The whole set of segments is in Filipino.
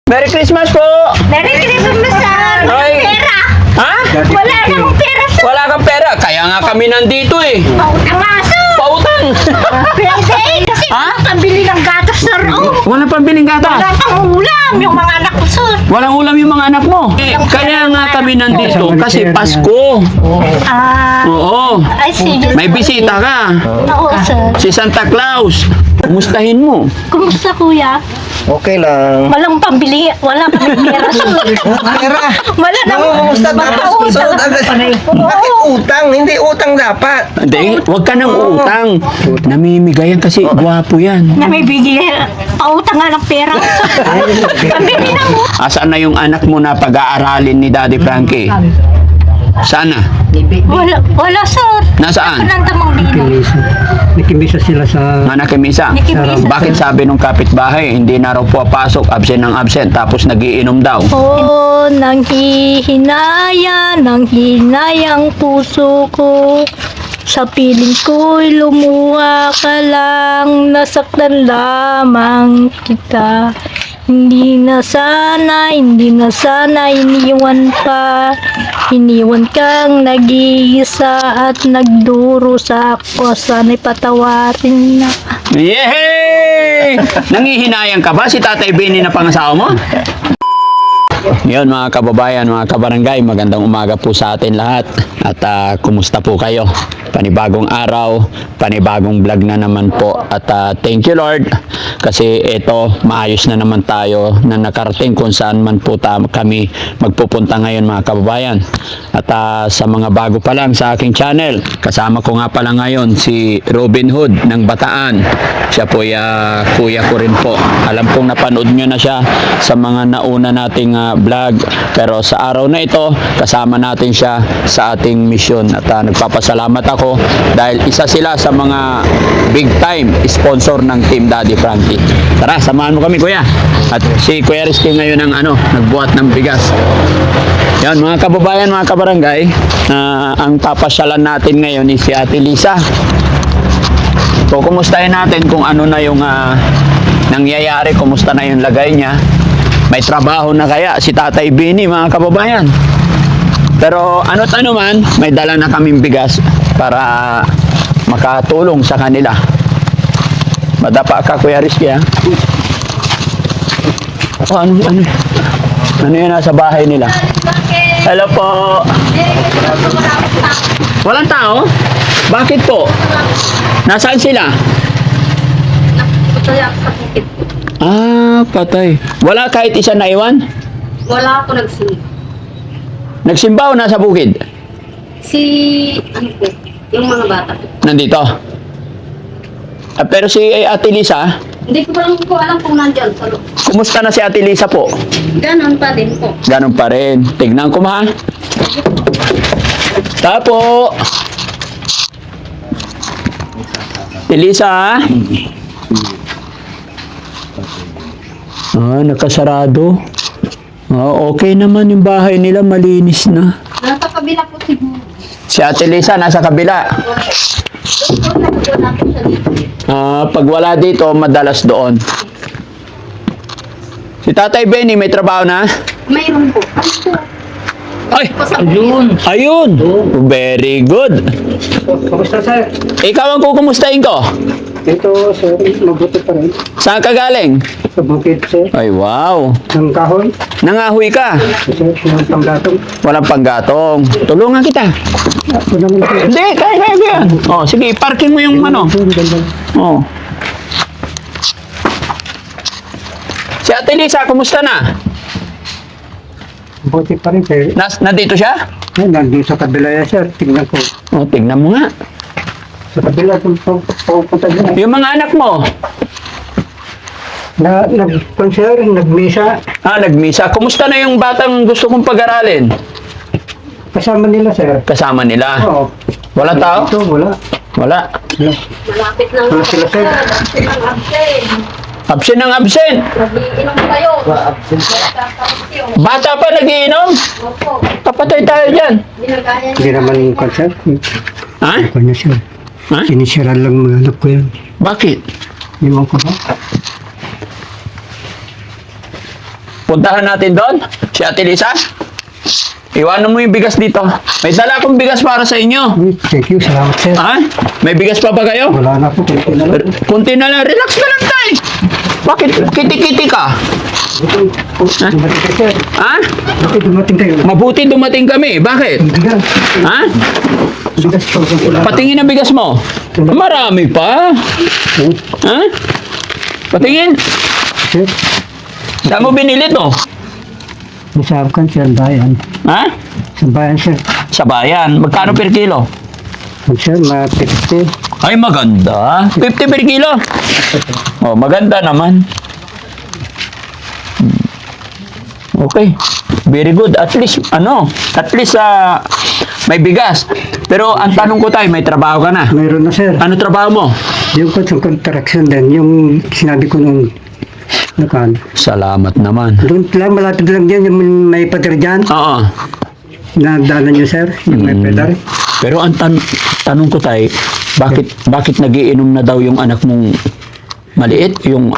Merry Christmas po! Merry Christmas, sir! Ay. Pera! Ha? Wala nang pera, sir! Wala kang pera, kaya nga kami nandito eh. Pautang nga, sir! Pautang! Pwede! Kasi Ha? pambili ng gatas, sir! Oh. Walang pambiling Wala gatas. pang ulam yung mga anak ko, sir! Walang ulam yung mga anak mo. Kaya nga kami nandito kasi Pasko. Oo. Ay, sige. May bisita ka. Oo, sir. Si Santa Claus. Kumustahin mo? Kumusta, kuya? Okay lang. Walang pambili, wala pang pera, sir. Pera. Wala nang Kumusta tapos magpautang. Bakit utang? Hindi utang dapat. Hindi, huwag ka nang utang. Namimigayan kasi gwapo yan. Na may bigay, pautang nga ng pera. Pambili na mo. Asaan na yung anak mo na pag-aaralin ni Daddy Frankie? Sana? Wala, sir. Nasaan? Panandamang dino. Nakimisa sila sa Anak ni Misa. Nakimisa. Bakit sabi nung kapitbahay, hindi na raw papasok, absent ng absent, tapos nagiinom daw? Oh, nang hinayang puso ko. Sa piling ko'y lumuha ka lang, nasaktan lamang kita. Hindi na sana, iniwan kang nag-iisa at nagduro sa ako. Sana'y patawarin na. Yehey! Nangihinayang ka ba si Tatay Benny na pangasawa mo? Yun mga kababayan, mga kabarangay, magandang umaga po sa atin lahat. At kumusta po kayo? Panibagong araw, panibagong vlog na naman po. At thank you Lord kasi ito, maayos na naman tayo na nakarating kung saan man po kami magpupunta ngayon mga kababayan. At sa mga bago pa lang sa aking channel, kasama ko nga pala ngayon si Robin Hood ng Bataan. Siya po kuya ko rin po. Alam kong napanood nyo na siya sa mga nauna nating vlog. Pero sa araw na ito, kasama natin siya sa ating misyon. At nagpapasalamat ako dahil isa sila sa mga big time sponsor ng Team Daddy Frankie. Tara, samahan mo kami kuya. At si Kuya Rizky ngayon ang nagbuhat ng bigas. Yan mga kababayan, mga kabarangay, ang papasyalan natin ngayon is si Ate Lisa. So kumustahin natin kung ano na yung nangyayari, kumusta na yung lagay niya. May trabaho na kaya si Tatay Benny mga kababayan. Pero ano't ano man, may dala na kaming bigas para makatulong sa kanila. Madapa ka Kuya Rizky ha? Oh, ano yan nasa bahay nila? Hello po. Walang tao? Bakit po? Nasaan sila? Ah, patay. Wala kahit isa na iwan? Wala ako nagsimba. Nagsimba o nasa bukid? Ano po, yung mga bata. Nandito. Pero si Ate Lisa, Hindi ko lang po alam kung nandyan sa loob. kumusta na si Ate Lisa po? Ganon pa din po. Ganun pa rin. Tignan ko ma. Tapo. Ate Lisa ha? Nakasarado. Okay naman yung bahay nila, malinis na. Nasa kabila po siguro. Si Ate Lisa nasa kabila. Doon na po natin siya dito. Pag wala dito, madalas doon. Si Tatay Benny may trabaho na? Mayroon po. Ay! Ayun! Very good! Kamusta sir? Ikaw ang kukumustahin ko. Ito sir, mabuti pa rin. Saan ka galing? Sa bukid sir, Ay, wow! ng kahoy, Nangahoy ka. sir, ng panggatong. Walang panggatong. Tulungan kita. Ako naman sir. Hindi, kaya ko yan. Oh, sige, parking mo yung Sir, ganda. Oh. Si Ate Lisa, kumusta na? Mabuti pa rin sir. Nandito siya? Ay, nandun sa kabila yan sir, tingnan ko. Oh, tignan mo nga. Sa kabila, kung pupunta dyan. Yung mga anak mo, Nag-concert, nagmisa, nagmisa. Kumusta na yung batang gusto kong pag-aralin? kasama nila sir. Kasama nila. Oo. Wala tao? Ito, wala. Wala. Wala. Malapit lang. Wala sila sir. Malapit lang absent. Absent ng absent. Nagiinom kayo. Bata pa nagiinom. Opo. Kapatay tayo dyan. Hindi na kaya Hindi niya. naman concert. Ha? Kanya sir. Ha? Sinisira lang mga anak ko yan. Bakit? Iwan ko ba? Puntahan natin doon. Si Ate Lisa. Iwanan mo yung bigas dito. May dala akong bigas para sa inyo. Thank you, salamat sir. Ha? May bigas pa ba kayo? Wala na po, kunti na lang. Kunti na lang. Relax ka lang, tay. Bakit? Kiti-kiti ka. Dumating kayo sir. Ha? Bakit dumating kayo? Mabuti dumating kami. Bakit? Bigas. Ha? Bigas po. Patingin ang bigas mo. Marami pa. Ha? Patingin. Sir, Saan mo binili to? masarap kan sir, bayan. Ha? Sa bayan sir. Sa bayan. Magkano per kilo? Sir, ma-50. Ay, maganda. 50 per kilo. Oh, maganda naman. Okay. Very good. At least, may bigas. Pero ang tanong ko tayo, may trabaho ka na. Mayroon na sir. Ano trabaho mo? Yung contraction din, yung sinabi ko nung nakan. Salamat naman. Doon lang, malapit lang dyan, yung may pader dyan. Oo. Nadaanan nyo sir, yung may pader. Pero ang tanong ko tayo, bakit nagiinom na daw yung anak mong maliit? Yung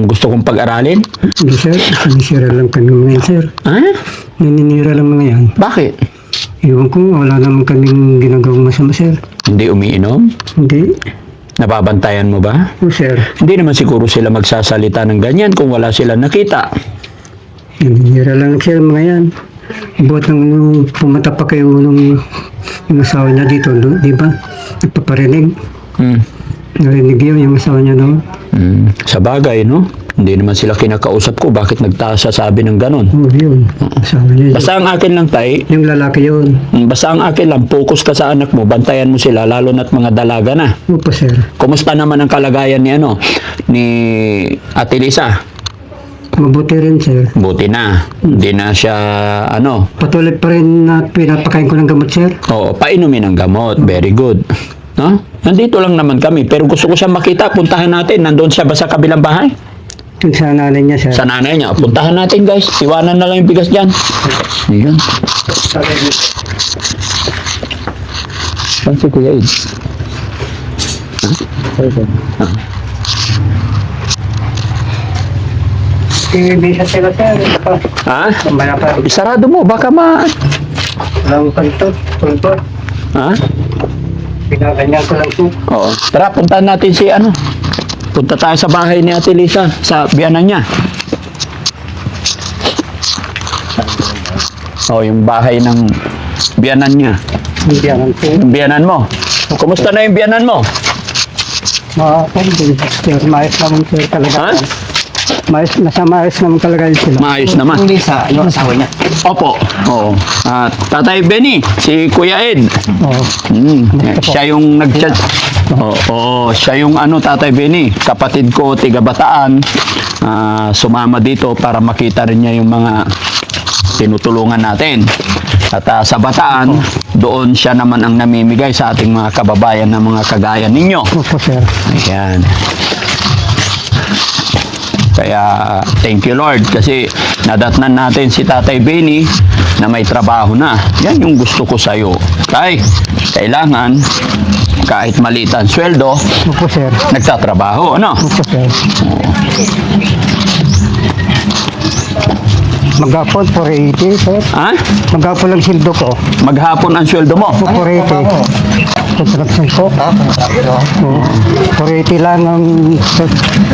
gusto kong pag-aralin? Hindi sir, sinisira lang kami ngayon sir. Ha? Naninira lang mga yan. Bakit? Iwan ko, wala naman kaming ginagawang masama sir. Hindi umiinom? Hindi. Nababantayan mo ba? O sir, Hindi naman siguro sila magsasalita ng ganyan kung wala sila nakita. naninira lang sir mga yan. Buat nung pumunta pa kayo nung yung asawa niya dito, di ba? Nagpaparinig. Hmm. Narinig yun, yung asawa niya naman. Sa bagay, no? Hindi naman sila kinakausap ko. Bakit nagsasabi ng ganon? Oo, yun. Asawa niya yun. Basta ang akin lang, tay, Yung lalaki yun. basta ang akin lang, focus ka sa anak mo, bantayan mo sila, lalo na't mga dalaga na. Opo sir. Kumusta naman ang kalagayan ni Ate Lisa? Mabuti rin sir. Buti na. Hindi na siya, Patuloy pa rin na pinapakain ko ng gamot sir. Oo, painumin ng gamot. Very good. No? Nandito lang naman kami. Pero gusto ko siya makita. Puntahan natin. Nandun siya ba sa kabilang bahay? Yung sa nanay niya sir. Sa nanay niya. Puntahan natin, guys. Iwanan na lang yung bigas dyan. Ayan. Saan si Kuya Ed? Bisa sila sir. Ha? Kumaya pa. Isarado mo. Baka Lang kanto. Tulpo. Ha? Pinaganyan ko lang po. Oo. Tara, puntahan natin si Punta tayo sa bahay ni Ate Lisa. Sa biyanan niya. Yung bahay ng biyanan niya. Hindi yan po. Yung biyanan mo. Kumusta na yung biyanan mo? Sir, maayos naman sir talaga. Ha? Maayos naman talaga yun sila. Maayos naman. Yung Lisa, yung asawa niya. Opo. Oo. At Tatay Benny, si Kuya Ed. Oo. Siya yung nag-chat. Oo, siya yung Tatay Benny, kapatid ko, tiga Bataan. Sumama dito para makita rin niya yung mga tinutulungan natin. At sa Bataan, doon siya naman ang namimigay sa ating mga kababayan na mga kagaya ninyo. Opo sir. Ayan. Kaya thank you Lord kasi nadatnan natin si Tatay Benny na may trabaho na. Yan yung gusto ko sa'yo. Kailangan kahit maliit ang sweldo, Opo sir. nagtatrabaho, ano? Opo sir. Maghapon, 480 sir. Ha? Maghapon lang sildo ko. Maghapon ang sweldo mo. 480. Construction ko. Oo. 480 lang ang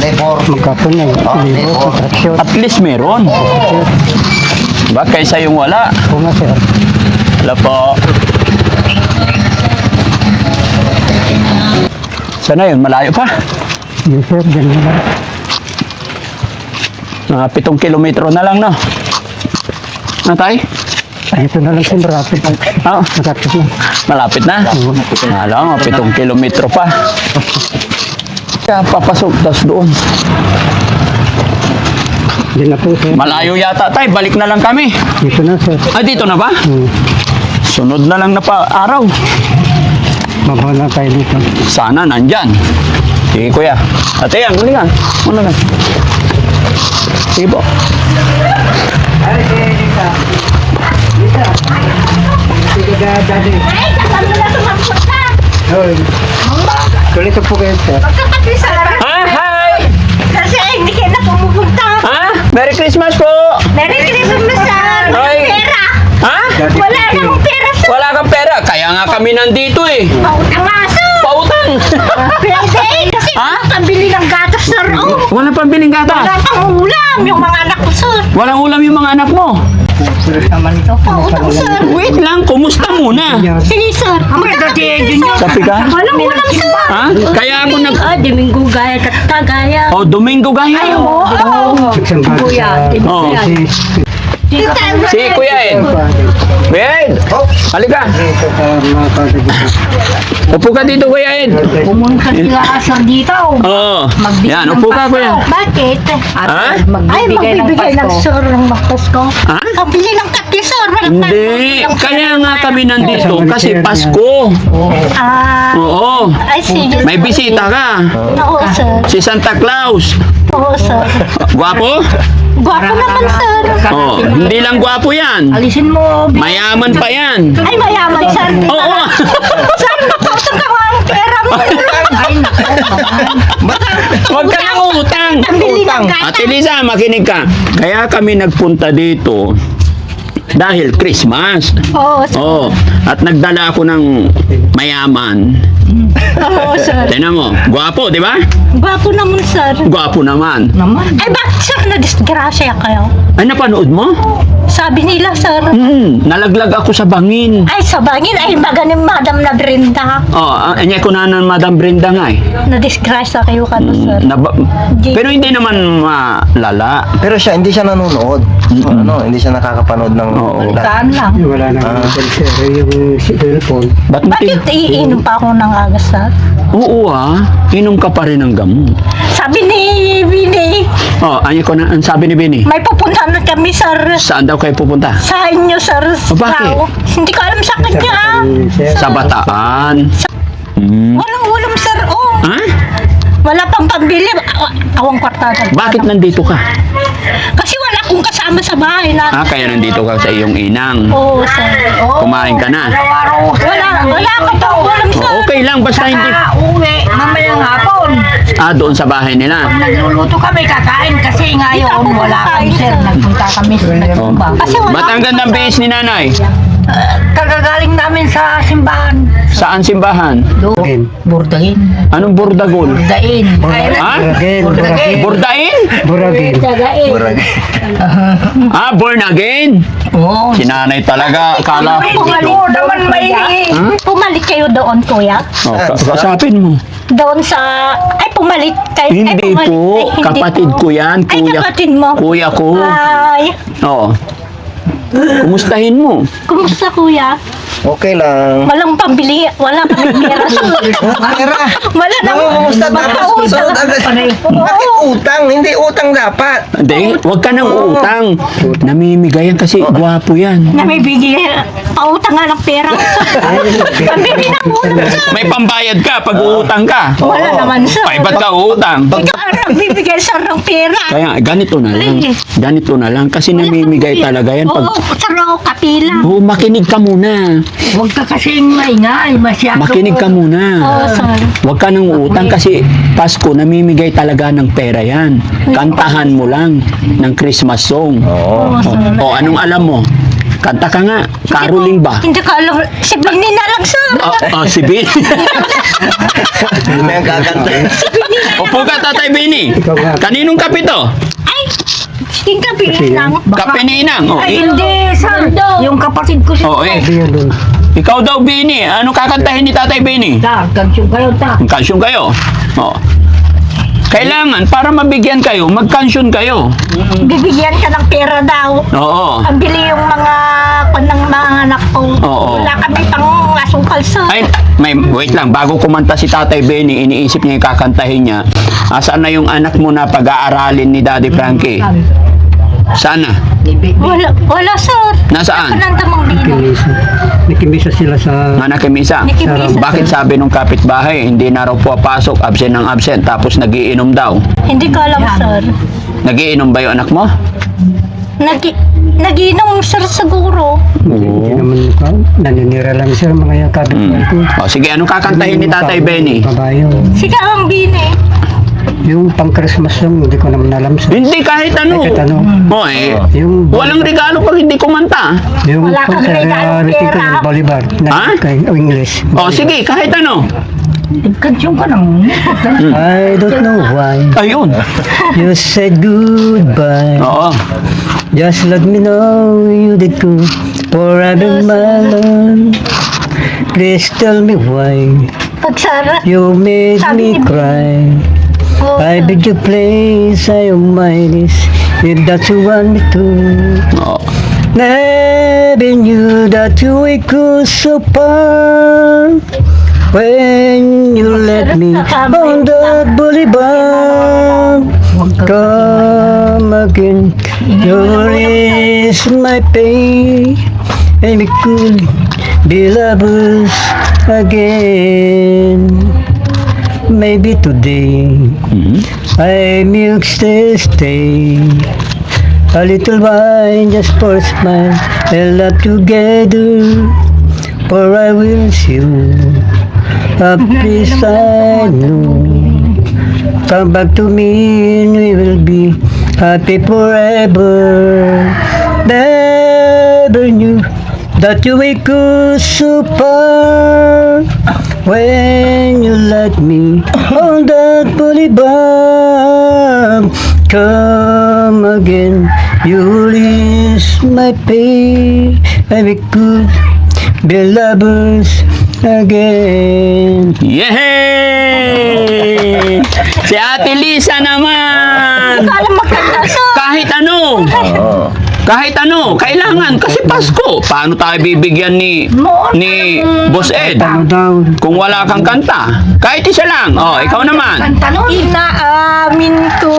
Labor. maghapon na. Labor, construction. At least meron. Diba? Kaysa yung wala. Oo nga sir. Wala po. Sana yun? Malayo pa. Yes sir, ganyan lang. 7 kilometro na lang, no? Ano tayo? Ay, ito na lang sir, rapid. Ah, Matapos na. malapit na. Alam mo, 7 kilometro pa. Kaya papasok, tas doon. Diyan na po sir. Malayo yata tayo, balik na lang kami. Dito na sir. Ay, dito na ba? Hmm. Sunod na lang na pa araw. Mabaho na tayo dito. Sana nandyan. Sige, kuya. Ate, yan, huli ka. Ano na? Sige po. Ay, Lisa. Lisa. Sige ka, daddy. Ay, saan mo na sumapunta? Hoy. Tuloy po kayo sir. Magkapatid sa Ha? Hi! Kasi hindi kayo na pumupunta. Ha? Merry Christmas po! Merry Christmas, sir! Ay. Pera! Ha? Wala namang pera, sir! Wala kang pera. Kaya nga kami nandito eh. Pautang nga, sir! Pautang! Pwede! Kasi Ha? pambili ng gatas, sir! Oh! Wala pang biling Wala gatas. pang ulam! Yung mga anak ko, sir! Walang ulam yung mga anak mo. Pautang, sir! Wait lang, kumusta muna? Sige, sir! Magkakapit, sir! Sabi ka? Walang ulam, sir! Ha? Kaya ako nag... Domingo gaya, katagaya. Oh, Domingo Gaya. Isang bago sa... Oh. Si Kuya Ed. Kuya Ed. Halika. Ito sa mga kagad. Upo ka dito, Kuya Ed. Pumunta sila sir dito. Oo. Yan, upo ka, Kuya. Bakit? Ha? Ay, magbibigay ng sir ng Pasko. Ha? Pabili ng kati, sir. Hindi. Kaya nga kami nandito kasi Pasko. Ah, Oo. ay, sige. May bisita ka. Oo, sir. Si Santa Claus. Oo, sir. Gwapo? Gwapo naman, sir. Oh, hindi lang gwapo yan. Alisin mo. Mayaman pa yan. Ay, mayaman, sir. Oo. Sir, napausap ka nga ang pera mo. Ay, Huwag ka nang utang. Pambili ng gatas. Ate Lisa, makinig ka. Kaya kami nagpunta dito dahil Christmas. Oo, sir. Oh, at nagdala ako ng mayaman. Oo, sir. Tingnan mo, gwapo, di ba? Gwapo naman, sir. Gwapo naman. Ay, bakit, sir, na-disgrasya kayo? Ay, napanood mo? Sabi nila, sir. Nalaglag ako sa bangin. Ay, sa bangin, ay magaling Madam na Brenda. Oh, anya ko na ng Madam Brenda nga eh. Na-disgrasya kayo ka to, sir. Pero hindi naman malala. Pero siya, hindi siya nanonood. Hindi siya nakakapanood ng... Oo. Saan lang? Wala na yung cellphone. Bakit Bakit iinom pa ako ng agas, sir? Oo inom ka pa rin ng gamot. Sabi ni Bini, Oh, anya ko na, ang sabi ni Benny. may pupuntahan na kami, sir. Saan daw kayo pupunta? Sa inyo, sir. bakit? Tao. Hindi ko alam sa kanya. Sa Bataan. Hmm. Walang ulam, sir. Oh. Ha? Wala pang pambili. Awang kwartada. Bakit nandito ka? Kasi wala akong kasama sa bahay natin. Kaya nandito ka sa iyong inang. Oo, sir. Oo. Kumain ka na. Wala ka pang ulam, sir. Okay lang, basta hindi. Uwi, mamayang hapon. Doon sa bahay nila. Nagluluto kami, kakain kasi ngayon wala kami sir. Nagpunta kami sa nagtumba. Kasi wala Ba't ang akong gandang bihis ni nanay? Kagagaling namin sa simbahan. Saan simbahan? Again. Burdahin. Anong burdagol? Burdahin. Ha? Again. Burdahin. Burdain? Buragin. Burag. Born again? Oo. Si nanay talaga, akala. Oo naman may... Pumalit kayo doon, kuya. Oh, kasapin mo. Doon sa... Ay, pumalit kayo. Ay, Hindi pumalit. po, Ay, hindi kapatid po. ko yan, Ay, kuya. kapatid mo. Kuya ko. Ay, Oo. Kumustahin mo? kumusta, kuya? Okay lang. Walang pambili. Wala kami pera. Pera. Wala na. Kumusta tapos susunod agad? Bakit Oo. utang? Hindi utang dapat. Hindi, huwag ka nang utang. Namimigay yan kasi gwapo yan. Na may bigay. Pautang nga ng pera. Pambili na po. May pambayad ka pag uutang ka. Wala naman, sir. Ay, ba't ka uutang? Ikaw ang nagbibigay sa ng pera. Kaya ganito na lang. Ganito na lang kasi namimigay talaga yan. Oo, saro, kapila. Oh, makinig ka muna. Huwag ka kasing maingay. Masyado. Makinig ka muna. Oo, sir. Huwag ka nang utang kasi Pasko, namimigay talaga ng pera yan. Kantahan mo lang ng Christmas song. Oo. O, anong alam mo? Kanta ka nga. Caroling ba? Hindi ka alam. Si Bini na lang, sir. Si Benny. Hindi na yung kakanta. Upo ka, Tatay Benny. Ikaw nga. Kaninong kape to? Ay, sige ka, Bini lang. Kape ni Inang. Oh, Ay, hindi, sir. Yung kapatid ko si... Hindi Yan doon. Ikaw daw, Benny. Ano kakantahin ni Tatay Benny? Ta, gagsyon kayo, ta. Kansyon kayo. Oh. Kailangan, para mabigyan kayo, magkansyon kayo. Bibigyan ka ng pera daw. Oo. Ang bili yung mga ng mga anak ko. Oo. Wala kami pang asukal, sir. Ay, wait lang. Bago kumanta si Tatay Benny, iniisip niya yung kakantahin niya. Saan na yung anak mo na pag-aaralin ni Daddy Frankie? Sana. Wala, sir. Nasaan? Kananta mong bino. Nakimisa sila sa... Nakimisa. Nakimisa. Bakit sabi nung kapitbahay, hindi na raw papasok, absent ng absent, tapos nagiinom daw? Hindi ko alam, sir. Nagiinom ba yung anak mo? Nagiinom, sir, siguro. Hindi naman ka. Naninira lang sila mga yung kapitbahay ko. O sige, anong kakantahin ni Tatay Benny? Kabayo. Sige ang bini. Yung pang-Christmas song, hindi ko naman alam sa... Hindi kahit ano. Kahit ano. Oh, eh. Yung... Walang regalo pag hindi kumanta. Yung Wala kang regalong rating ko, pera. yung Bolivar. Ha? English. Oh, sige, kahit ano. Kadyong ka nang. I don't know why Ayun. you said goodbye. Oo. Just let me know you did good forever, my love. Please tell me why Pagsara. you made me cry. I beg you please, I am minus if that you want me to. Oo. Never knew that you were good so far when you let me on that boulevard. Come again, you is my pain, and we could be lovers again. Maybe today I milk stay. A little wine just for a smile and love together, for I will see you a place I know. Come back to me and we will be happy forever. Never knew that you were good so far when you let me on that boulevard. Come again, you ease my pain, and we could be lovers again. Yehey! Si Ate Lisa naman! Alam magkanta to. Kahit ano! Oo. Kahit ano, kailangan kasi Pasko. Paano tayo bibigyan ni Boss Ed? Ano daw? Kung wala kang kanta. Kahit isa lang. Oh, ikaw naman. Tanong. Inaamin ko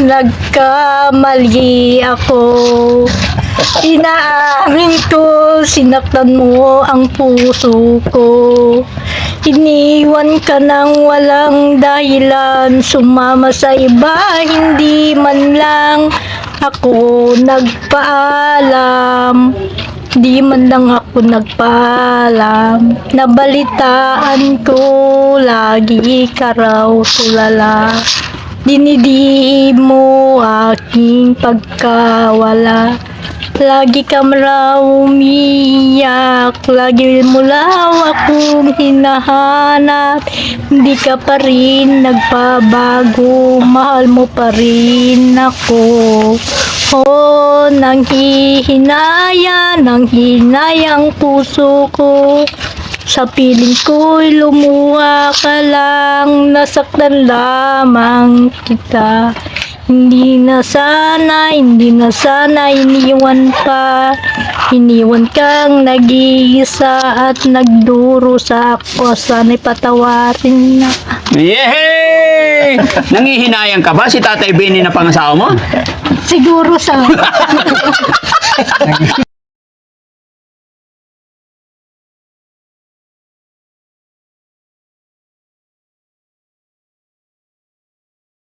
nagkamali ako. Inaamin ko sinaktan mo ang puso ko. Iniwan ka nang walang dahilan, sumama sa iba, hindi man lang ako nagpaalam. Di man lang ako nagpaalam. Nabalitaan ko lagi ka raw tulala. Dinidi mo aking pagkawala. Lagi ka raw umiyak, lagi mo raw akong hinahanap. Hindi ka pa rin nagpabago, mahal mo pa rin ako. Oh, nang hinayang puso ko. Sa piling ko'y lumuha ka lang, nasaktan lamang kita. Hindi na sana iniwan pa. Iniwan kang nag-iisa at nagdurusa ako. Sana'y patawarin na. Yehey! Nangihinayang ka ba si Tatay Benny na pangasawa mo? Siguro sa